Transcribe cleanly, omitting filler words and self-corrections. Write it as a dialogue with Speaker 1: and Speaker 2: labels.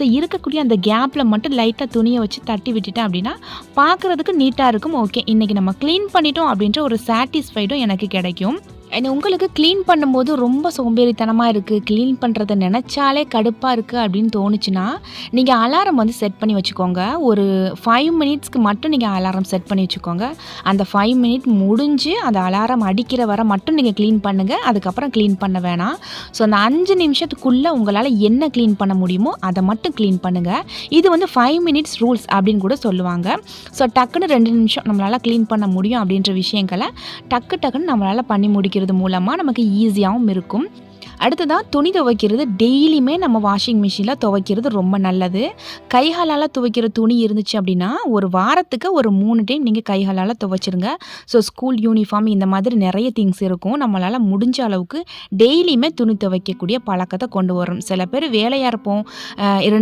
Speaker 1: So இருக்கக்கூடிய அந்த கேப்பில் மட்டும் லைட்டாக துணியை வச்சு தட்டி விட்டுட்டேன் அப்படின்னா பார்க்குறதுக்கு நீட்டாக இருக்கும். ஓகே, இன்றைக்கி நம்ம க்ளீன் பண்ணிட்டோம் அப்படின்ற ஒரு சாட்டிஸ்ஃபைடும் எனக்கு கிடைக்கும். உங்களுக்கு க்ளீன் பண்ணும்போது ரொம்ப சோம்பேறித்தனமாக இருக்குது, க்ளீன் பண்ணுறத நினச்சாலே கடுப்பாக இருக்குது அப்படின்னு தோணுச்சுன்னா, நீங்கள் அலாரம் வந்து செட் பண்ணி வச்சுக்கோங்க. ஒரு 5 மினிட்ஸ்க்கு மட்டும் நீங்கள் அலாரம் செட் பண்ணி வச்சுக்கோங்க. அந்த 5 மினிட் முடிஞ்சு அந்த அலாரம் அடிக்கிற வரை மட்டும் நீங்கள் க்ளீன் பண்ணுங்கள். அதுக்கப்புறம் க்ளீன் பண்ண வேணாம். ஸோ அந்த 5 நிமிஷத்துக்குள்ளே உங்களால் என்ன க்ளீன் பண்ண முடியுமோ அதை மட்டும் க்ளீன் பண்ணுங்கள். இது வந்து 5 மினிட்ஸ் ரூல்ஸ் அப்படின்னு கூட சொல்லுவாங்க. ஸோ டக்குன்னு 2 நிமிஷம் நம்மளால் க்ளீன் பண்ண முடியும் அப்படின்ற விஷயங்களை டக்குன்னு நம்மளால் பண்ணி முடிக்கிறது மூலமாக நமக்கு ஈஸியாகவும் இருக்கும். அடுத்ததாக துணி துவைக்கிறது டெய்லியுமே நம்ம வாஷிங் மிஷினில் துவைக்கிறது ரொம்ப நல்லது. கைகளால் துவைக்கிற துணி இருந்துச்சு அப்படின்னா ஒரு வாரத்துக்கு ஒரு 3 டைம் நீங்கள் கைகளால் துவைச்சிருங்க. ஸோ ஸ்கூல் யூனிஃபார்ம் இந்த மாதிரி நிறைய திங்ஸ் இருக்கும். நம்மளால் முடிஞ்ச அளவுக்கு டெய்லியுமே துணி துவைக்கக்கூடிய பழக்கத்தை கொண்டு வரும். சில பேர் வேலையாக இருப்போம், 2